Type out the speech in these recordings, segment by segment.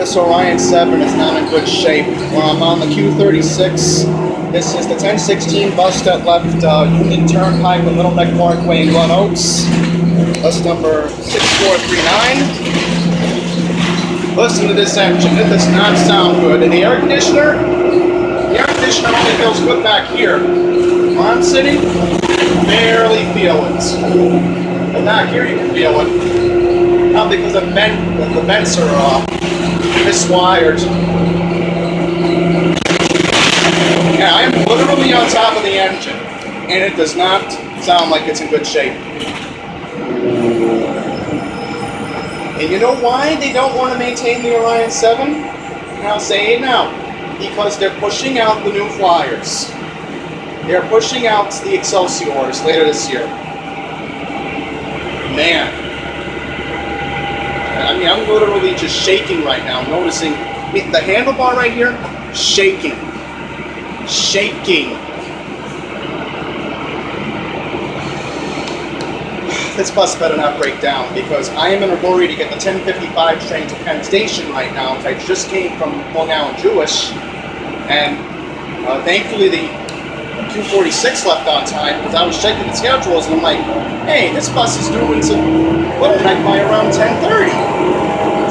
This Orion VII is not in good shape. Well, I'm on the Q36. This is the 1016 bus that left Union Turnpike and Little Neck Parkway in Glen Oaks. Bus number 6439. Listen to this engine. It does not sound good. And the air conditioner only feels good back here. Where I'm sitting, barely feel it. But back here you can feel it. Not because the vents are miswired. Yeah, I am literally on top of the engine, and it does not sound like it's in good shape. And you know why they don't want to maintain the Orion VII? And I'll say it now. Because they're pushing out the new Flyers. They're pushing out the Excelsiors later this year. Man. I mean, I'm literally just shaking right now, noticing the handlebar right here, shaking. Shaking. This bus better not break down, because I am in a hurry to get the 10:55 train to Penn Station right now. I just came from Long Island Jewish, and thankfully the Q46 left on time, because I was checking the schedules and I'm like, hey, this bus is due into Little Neck by around 10:30.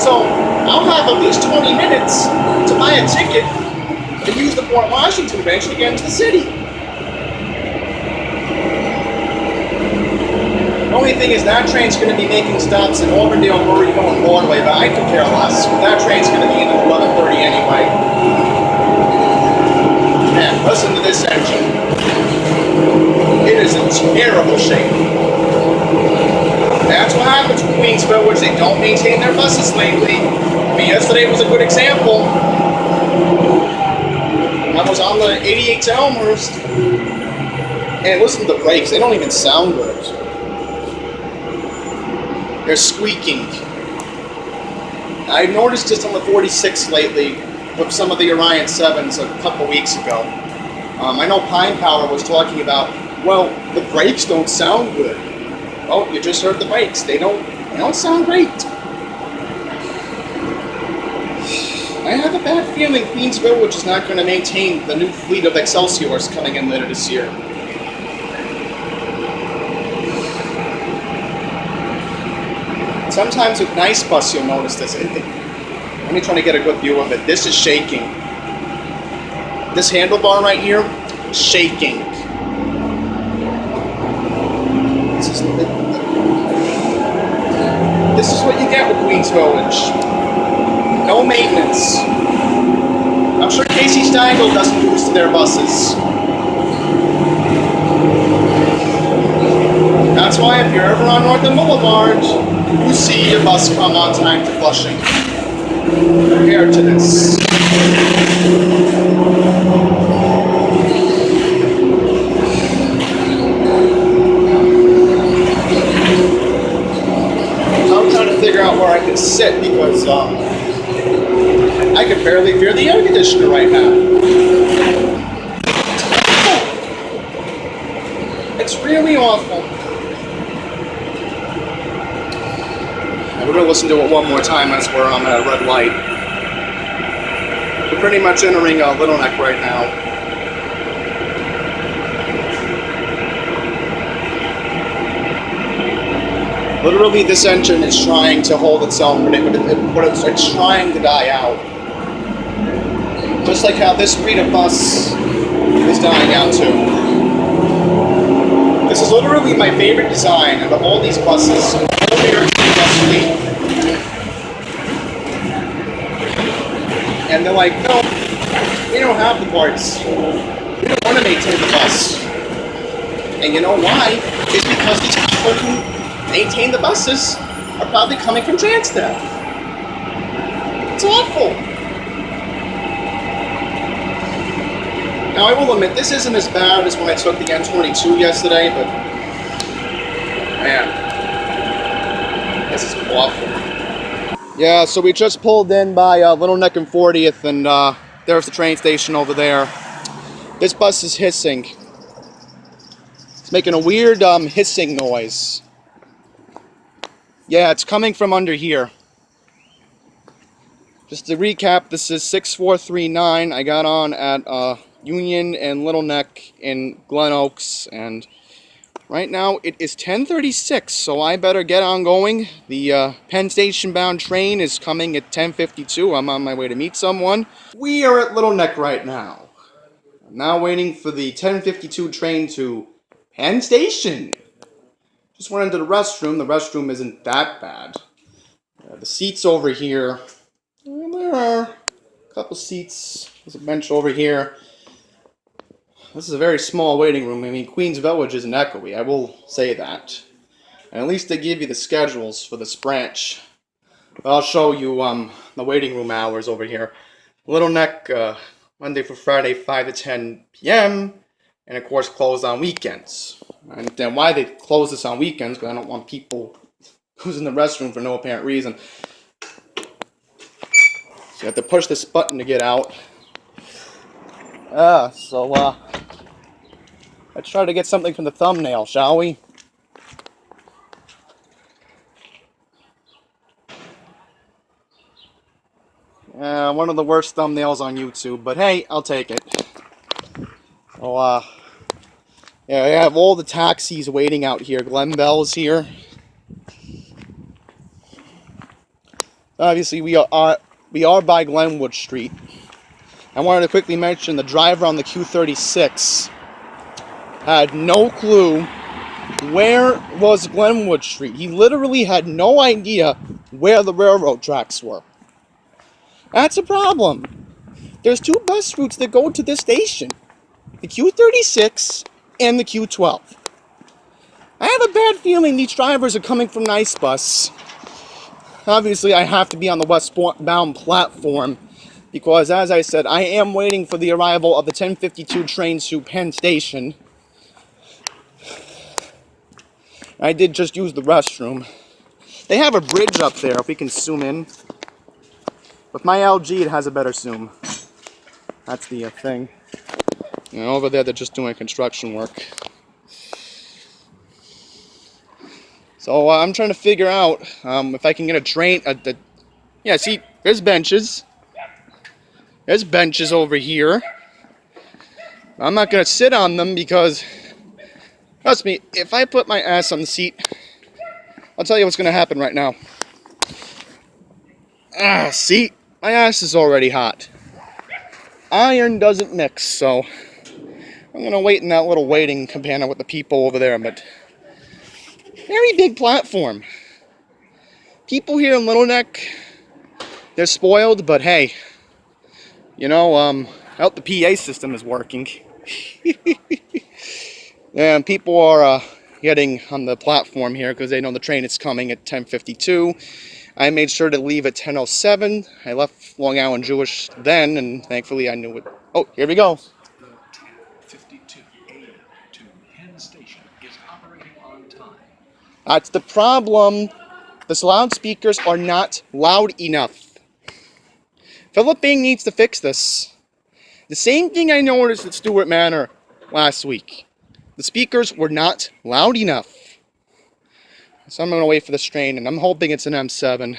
So I'll have at least 20 minutes to buy a ticket and use the Port Washington Bridge to get into the city. The only thing is that train's going to be making stops in Auburndale, Murrayville, and Broadway, but I could care less. That train's going to be in at 11:30 anyway. Man, listen to this engine. It is in terrible shape. That's what happens with Queensville, which they don't maintain their buses lately. I mean, yesterday was a good example. I was on the 88 to Elmhurst, and listen to the brakes. They don't even sound good. They're squeaking. I've noticed this on the 46 lately with some of the Orion 7s a couple weeks ago. I know Pine Power was talking about, well, the brakes don't sound good. Oh, you just heard the brakes. They don't sound great. I have a bad feeling Queensville, which is not going to maintain the new fleet of Excelsiors coming in later this year. Sometimes with nice bus, you'll notice this. Let me try to get a good view of it. This is shaking. This handlebar right here, shaking. This is what you get with Queensville. No maintenance. I'm sure Casey Steingle doesn't do this to their buses. That's why if you're ever on Northern Boulevard, you see your bus come on time to Flushing. Compared to this. I'm trying to figure out where I can sit, because I can barely feel the air conditioner right now. It's really awful. We're going to listen to it one more time as we're on a red light. We're pretty much entering Little Neck right now. Literally, this engine is trying to hold itself, but it's trying to die out. Just like how this breed of bus is dying out too. This is literally my favorite design out of all these buses. And they're like, no, we don't have the parts. We don't want to maintain the bus. And you know why? It's because these people who maintain the buses are probably coming from Janstaff. It's awful. Now, I will admit, this isn't as bad as when I took the N22 yesterday, but man, this is awful. Yeah, so we just pulled in by Little Neck and 40th, and there's the train station over there. This bus is hissing. It's making a weird hissing noise. Yeah, it's coming from under here. Just to recap, this is 6439. I got on at Union and Little Neck in Glen Oaks, and right now it is 10:36, so I better get on going. The Penn Station bound train is coming at 10:52. I'm on my way to meet someone. We are at Little Neck right now. I'm now waiting for the 10:52 train to Penn Station. Just went into the restroom. The restroom isn't that bad. The seats over here, there are a couple seats. There's a bench over here. This is a very small waiting room. I mean, Queens Village isn't echoey, I will say that. And at least they give you the schedules for this branch. But I'll show you the waiting room hours over here. Little Neck, Monday through Friday, 5 to 10 p.m. And of course, closed on weekends. I understand why they close this on weekends, because I don't want people using the restroom for no apparent reason. So you have to push this button to get out. Let's try to get something from the thumbnail, shall we? One of the worst thumbnails on YouTube, but hey, I'll take it. So, yeah, I have all the taxis waiting out here. Glen Bell's here. Obviously, we are by Glenwood Street. I wanted to quickly mention the driver on the Q36 had no clue where was Glenwood Street. He literally had no idea where the railroad tracks were. That's a problem. There's two bus routes that go to this station. The Q36 and the Q12. I have a bad feeling these drivers are coming from Nice Bus. Obviously, I have to be on the westbound platform because, as I said, I am waiting for the arrival of the 10:52 train to Penn Station. I did just use the restroom. They have a bridge up there, if we can zoom in. With my LG, it has a better zoom. That's the thing. And over there, they're just doing construction work. So I'm trying to figure out if I can get a train. Yeah, see, there's benches. There's benches over here. I'm not going to sit on them because, trust me, if I put my ass on the seat, I'll tell you what's going to happen right now. See, my ass is already hot. Iron doesn't mix, so I'm going to wait in that little waiting cabana with the people over there, but very big platform. People here in Little Neck, they're spoiled, but hey, you know, the PA system is working. And people are getting on the platform here because they know the train is coming at 10:52. I made sure to leave at 10:07. I left Long Island Jewish then, and thankfully I knew it. Oh, here we go. The 10:52 a.m. to Penn Station is operating on time. That's the problem. The loudspeakers are not loud enough. Philippine needs to fix this. The same thing I noticed at Stewart Manor last week. The speakers were not loud enough. So I'm going to wait for this train, and I'm hoping it's an M7.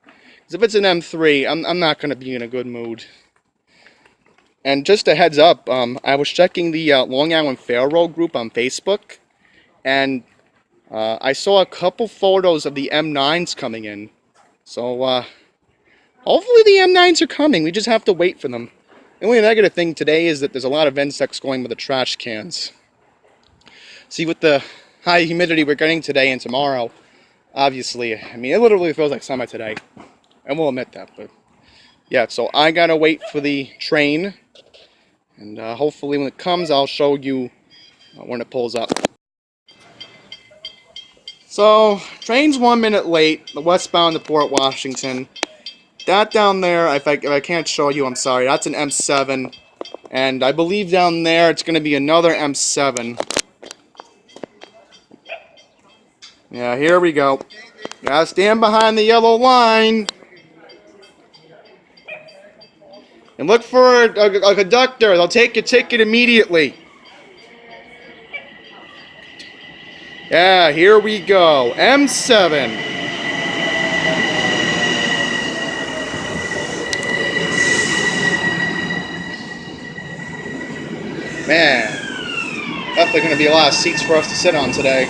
Because if it's an M3, I'm not going to be in a good mood. And just a heads up, I was checking the Long Island Fair Road group on Facebook, and I saw a couple photos of the M9s coming in. So hopefully the M9s are coming. We just have to wait for them. The only negative thing today is that there's a lot of insects going with the trash cans. See, with the high humidity we're getting today and tomorrow, obviously, I mean, it literally feels like summer today. And we'll admit that, but yeah, so I gotta wait for the train, and hopefully when it comes, I'll show you when it pulls up. So, train's 1 minute late, the westbound to Port Washington. That down there, if I can't show you, I'm sorry, that's an M7, and I believe down there it's gonna be another M7. Yeah, here we go. Gotta stand behind the yellow line. And look for a conductor. They'll take your ticket immediately. Yeah, here we go. M7. Man, definitely going to be a lot of seats for us to sit on today.